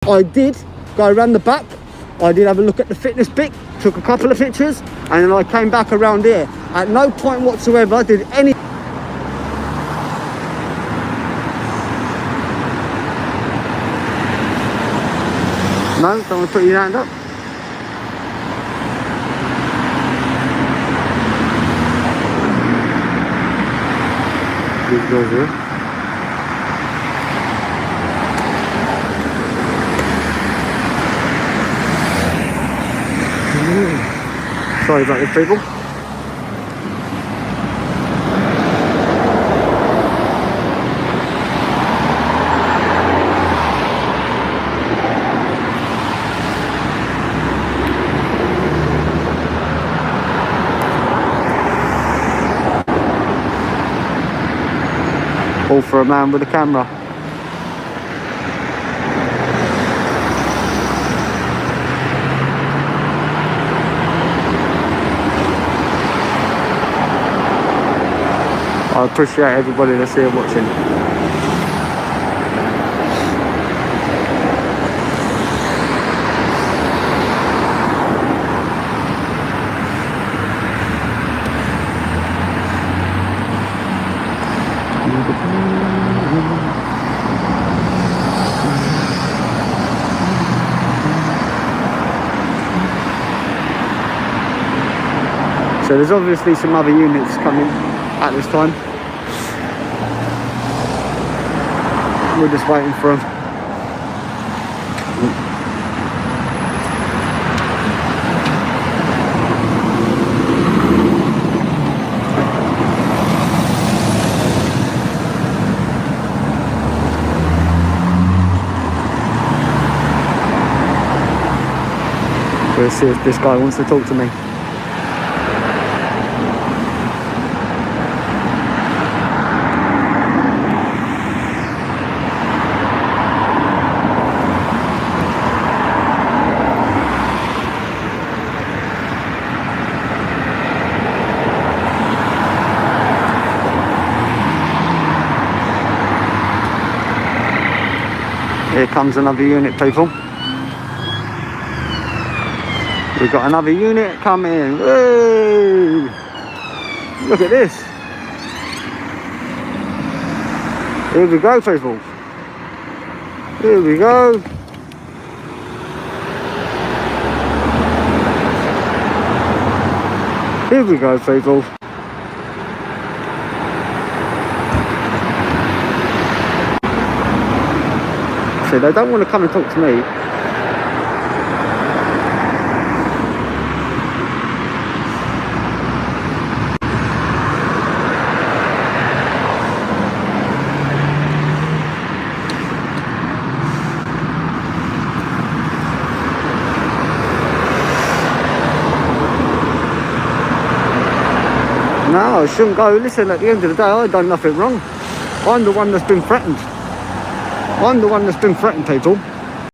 I did go around the back. I did have a look at the fitness bit, took a couple of pictures, and then I came back around here. At no point whatsoever did any... No, don't want to put your hand up. These guys here. Sorry about this, people. All for a man with a camera. I appreciate everybody that's here watching. So there's obviously some other units coming at this time. We're just waiting for them. We'll see if this guy wants to talk to me. Here comes another unit, people. We've got another unit coming. Woo! Look at this. Here we go, people. Here we go. Here we go, people. See, they don't want to come and talk to me. No, I shouldn't go. Listen, at the end of the day, I've done nothing wrong. I'm the one that's been threatened. I'm the one that's been threatened, people.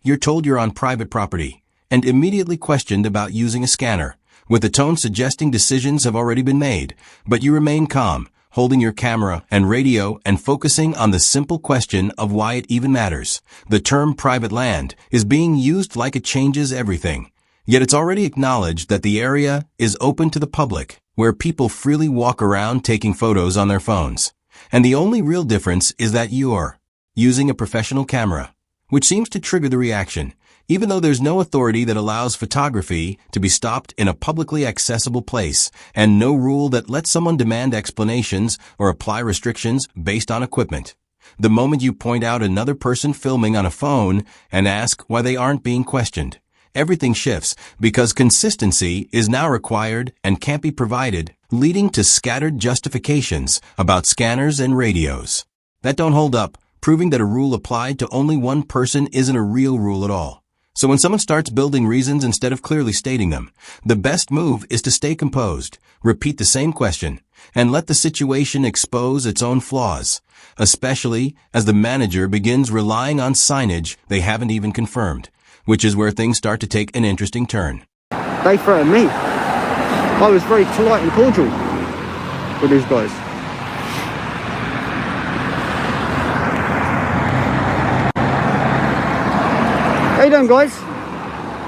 You're told you're on private property and immediately questioned about using a scanner, with the tone suggesting decisions have already been made, but you remain calm, holding your camera and radio and focusing on the simple question of why it even matters. The term private land is being used like it changes everything. Yet it's already acknowledged that the area is open to the public, where people freely walk around taking photos on their phones. And the only real difference is that you're using a professional camera, which seems to trigger the reaction, even though there's no authority that allows photography to be stopped in a publicly accessible place, and no rule that lets someone demand explanations or apply restrictions based on equipment. The moment you point out another person filming on a phone and ask why they aren't being questioned, everything shifts because consistency is now required and can't be provided, leading to scattered justifications about scanners and radios that don't hold up, proving that a rule applied to only one person isn't a real rule at all. So when someone starts building reasons instead of clearly stating them, the best move is to stay composed, repeat the same question, and let the situation expose its own flaws, especially as the manager begins relying on signage they haven't even confirmed, which is where things start to take an interesting turn. They threatened me. I was very polite and cordial with these guys. you doing, guys?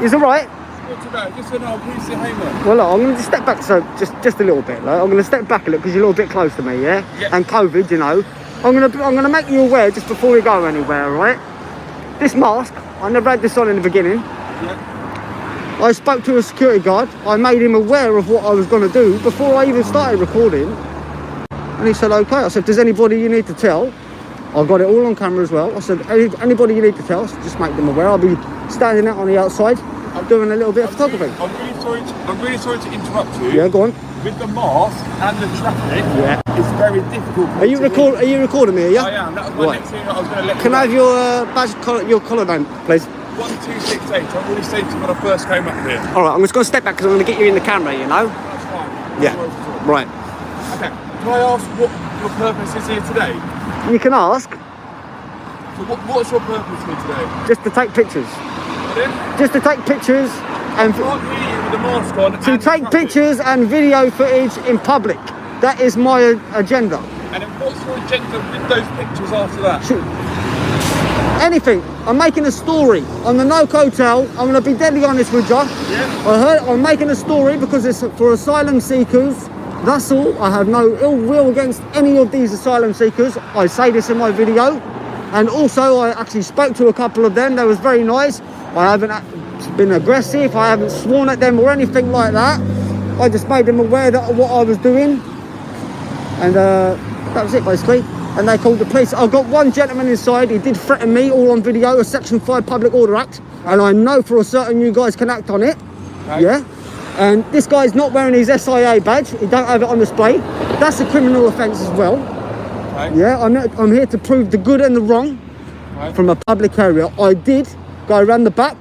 Is it right? What's about? Just an old piece of hayman. Well, look, I'm going to just step back, so just a little bit. Like, I'm going to step back a little because you're a little bit close to me, yeah? Yeah. And COVID, you know. I'm gonna make you aware just before we go anywhere, all right? This mask, I never had this on in the beginning. Yeah. I spoke to a security guard. I made him aware of what I was going to do before I even started recording. And he said, okay. I said, does anybody you need to tell? I've got it all on camera as well. I said, anybody you need to tell, so just make them aware. I'll be standing out on the outside. I'm doing a little bit of photography. I'm really sorry to interrupt you. Yeah, go on. With the mask and the traffic, yeah, it's very difficult. Are you recording me? Yeah. I am. That was my next thing I was going to let you Can I have know. your badge, your collar name, please? 1268. I've already said to you when I first came up here. All right, I'm just going to step back because I'm going to get you in the camera. You know. That's fine. Yeah. Right. Okay. Can I ask what your purpose is here today? You can ask. So what's your purpose here today? Just to take pictures. Pardon? Just to take pictures and. I can't hear you with the mask on. To take pictures and video footage in public. That is my agenda. And then what's your agenda with those pictures after that? Shoot. Anything. I'm making a story on the Noke Hotel. I'm going to be deadly honest with you. Yeah. I'm making a story because it's for asylum seekers. That's all. I have no ill will against any of these asylum seekers. I say this in my video. And also, I actually spoke to a couple of them. They was very nice. I haven't been aggressive. I haven't sworn at them or anything like that. I just made them aware that what I was doing. And that was it, basically. And they called the police. I've got one gentleman inside. He did threaten me, all on video, a Section 5 Public Order Act. And I know for a certain you guys can act on it. Okay. Yeah. And this guy's not wearing his SIA badge. He don't have it on display. That's a criminal offence as well. Okay. Yeah, I'm here to prove the good and the wrong from a public area. I did go around the back.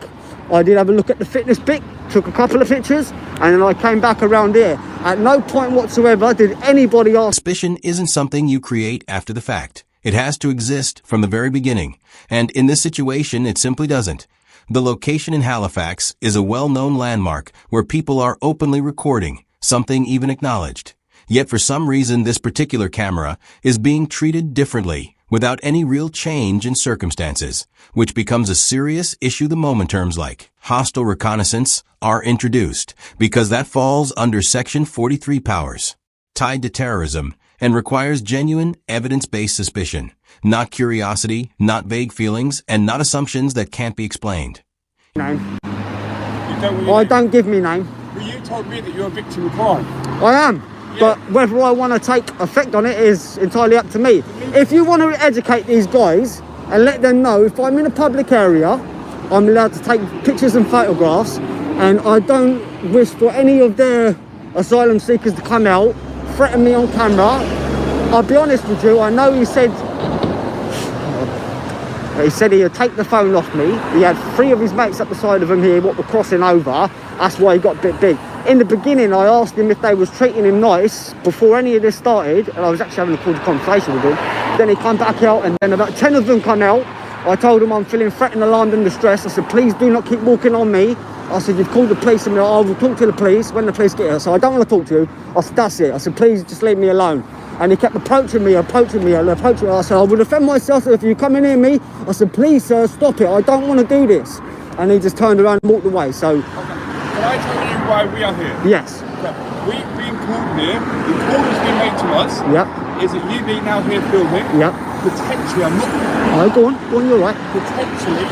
I did have a look at the fitness bit, took a couple of pictures, and then I came back around here. At no point whatsoever did anybody ask. Suspicion isn't something you create after the fact. It has to exist from the very beginning. And in this situation, it simply doesn't. The location in Halifax is a well-known landmark where people are openly recording, something even acknowledged. Yet for some reason, this particular camera is being treated differently, without any real change in circumstances, which becomes a serious issue the moment terms like hostile reconnaissance are introduced, because that falls under Section 43 powers, tied to terrorism, and requires genuine, evidence-based suspicion, not curiosity, not vague feelings, and not assumptions that can't be explained. Name. Don't give me name. Well, you told me that you're a victim of crime. I am. But whether I want to take effect on it is entirely up to me. If you want to educate these guys and let them know if I'm in a public area, I'm allowed to take pictures and photographs, and I don't wish for any of their asylum seekers to come out, threaten me on camera. I'll be honest with you, I know he said he'd take the phone off me. He had 3 of his mates up the side of him here, what were crossing over. That's why he got a bit big. In the beginning, I asked him if they was treating him nice before any of this started, and I was actually having a cordial conversation with him. Then he come back out, and then about 10 of them come out. I told him I'm feeling threatened, alarmed and distressed. I said, please do not keep walking on me. I said, you've called the police, and I will talk to the police when the police get here. So I don't want to talk to you. I said, that's it. I said, please just leave me alone. And he kept approaching me. I said, I will defend myself if you come in near me. I said, please, sir, stop it. I don't want to do this. And he just turned around and walked away. So, can I tell you why we are here? Yes. Okay. We've been called here. The call has been made to us. Yep. Is that you being now here filming? Yep. Potentially, I'm not. Oh, go on, you're right. Potentially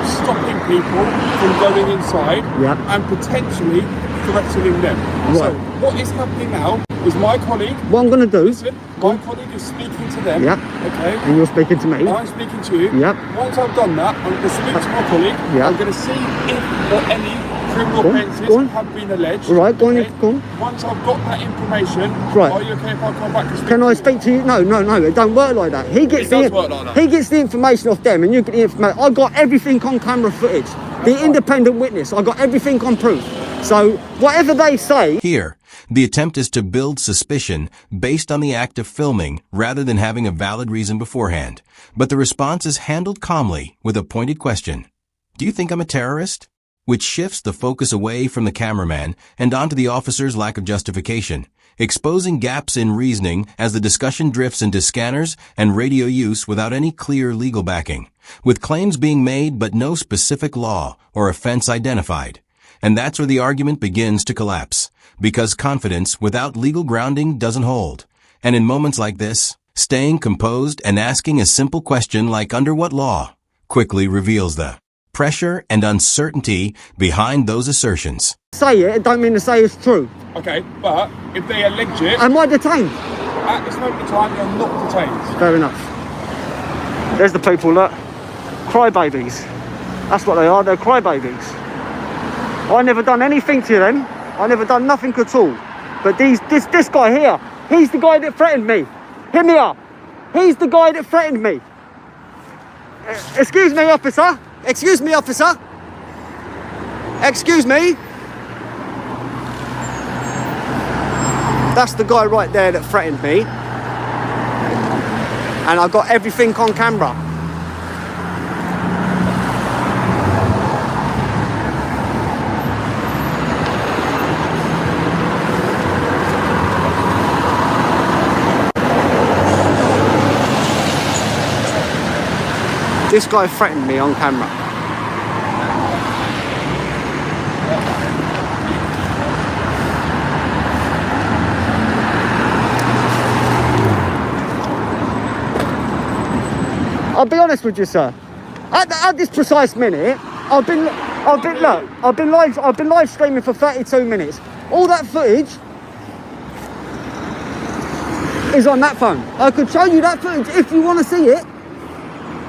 stopping people from going inside. Yep. And potentially threatening them. Right. So what is happening now is my colleague. What I'm going to do. Listen, my colleague is speaking to them. Yep. Okay. And you're speaking to me. I'm speaking to you. Yep. Once I've done that, I'm going to speak to my colleague. Yep. I'm going to see if or any criminal offences have been alleged. Right, go on, okay? go on. Once I've got that information, right. Are you okay if I come back and speak Can to I you? speak to you? No, it don't work like that. He gets It does work like that. He gets the information off them, and you get the information. I got everything on camera footage. The independent witness. I got everything on proof. So whatever they say. Here, the attempt is to build suspicion based on the act of filming rather than having a valid reason beforehand. But the response is handled calmly with a pointed question. Do you think I'm a terrorist? which shifts the focus away from the cameraman and onto the officer's lack of justification, exposing gaps in reasoning as the discussion drifts into scanners and radio use without any clear legal backing, with claims being made but no specific law or offense identified. And that's where the argument begins to collapse, because confidence without legal grounding doesn't hold. And in moments like this, staying composed and asking a simple question like under what law quickly reveals the pressure and uncertainty behind those assertions. Say it don't mean to say it's true. Okay, but if they allege it, Am I detained? at this moment in time, you're not detained. Fair enough. There's the people that crybabies. That's what they are. They're crybabies. I never done anything to them. I never done nothing at all. But this guy here, he's the guy that threatened me. Hear me up. He's the guy that threatened me. Excuse me, officer. Excuse me, officer. Excuse me. That's the guy right there that threatened me. And I got everything on camera. This guy threatened me on camera. I'll be honest with you, sir. At this precise minute, I've been live streaming for 32 minutes. All that footage is on that phone. I could show you that footage if you want to see it.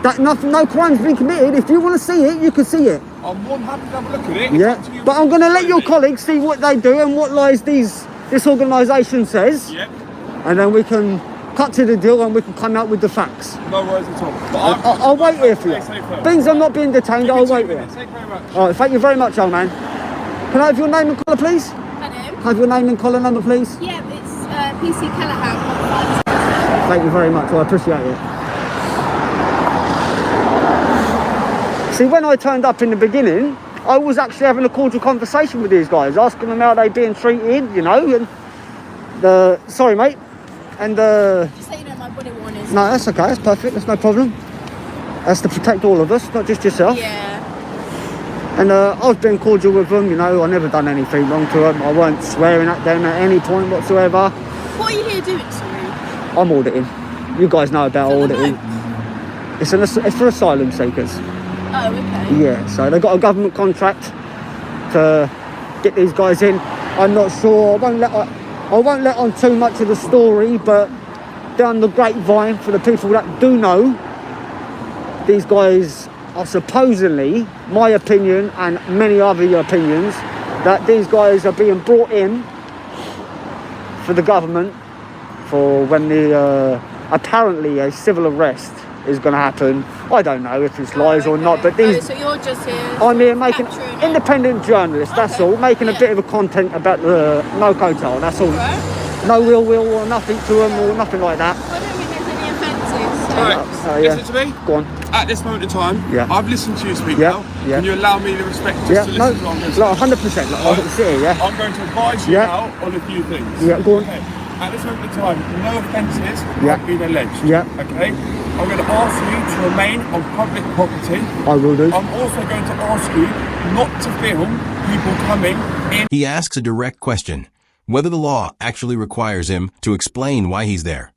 That no crime's been committed. If you want to see it, you can see it. I'm more than happy to have a look at it. Yeah, but I'm going to let your colleagues see what they do and what lies this organisation says. Yep. And then we can cut to the deal and we can come out with the facts. No worries at all. But I'll wait here for you. Beans, I'm not being detained. I'll wait here. Thank you very much. All right, thank you very much, old man. Can I have your name and collar, please? Hello. Can I have your name and collar number, please? Yeah, it's PC Callahan. Thank you very much. I appreciate it. See, when I turned up in the beginning, I was actually having a cordial conversation with these guys, asking them how they being treated, you know, and sorry, mate, and Just so you know, my body worn is. no, that's okay, that's perfect, that's no problem. That's to protect all of us, not just yourself. Yeah. And I was being cordial with them, you know, I never done anything wrong to them. I weren't swearing at them at any point whatsoever. What are you here doing, sorry? I'm auditing. You guys know about For the auditing. boat? It's for asylum seekers. Oh, okay. Yeah, so they got a government contract to get these guys in. I'm not sure. I won't let on too much of the story, but down the grapevine, for the people that do know, these guys are supposedly, my opinion and many other opinions, that these guys are being brought in for the government for when the apparently a civil arrest is going to happen. I don't know if it's lies or not, but these. Oh, so you're just here. I'm here making capturing it. independent journalist. That's all, making a bit of a content about the no coattail. That's all. Right. No ill will or nothing to them or nothing like that. I don't think there's any offences. So. Alright, yeah. listen to me. Go on. At this moment in time, Yeah. I've listened to you speak Yeah, now. yeah. Can you allow me the respect just Yeah, to no, listen to what I'm going to say? like 100%. Like, I can sit here, yeah. I'm going to advise you Yeah. now on a few things. Yeah, go on. Okay. At this moment in time, no offences Yeah. have been alleged. Yeah. Okay. I'm going to ask you to remain on public property. I will do. I'm also going to ask you not to film people coming in. He asks a direct question, whether the law actually requires him to explain why he's there.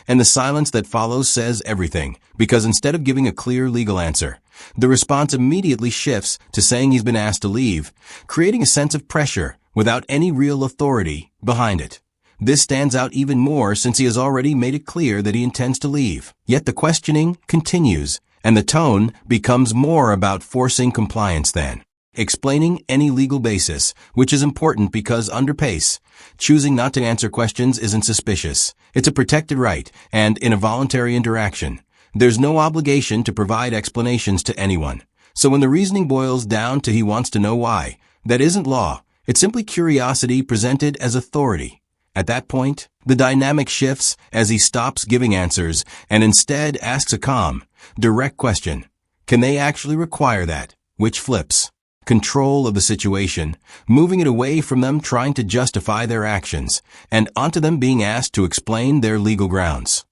And the silence that follows says everything, because instead of giving a clear legal answer, the response immediately shifts to saying he's been asked to leave, creating a sense of pressure without any real authority behind it. This stands out even more since he has already made it clear that he intends to leave. Yet the questioning continues, and the tone becomes more about forcing compliance than explaining any legal basis, which is important because under PACE, choosing not to answer questions isn't suspicious. It's a protected right, and in a voluntary interaction, there's no obligation to provide explanations to anyone. So when the reasoning boils down to he wants to know why, that isn't law. It's simply curiosity presented as authority. At that point, the dynamic shifts as he stops giving answers and instead asks a calm, direct question. Can they actually require that? Which flips control of the situation, moving it away from them trying to justify their actions, and onto them being asked to explain their legal grounds.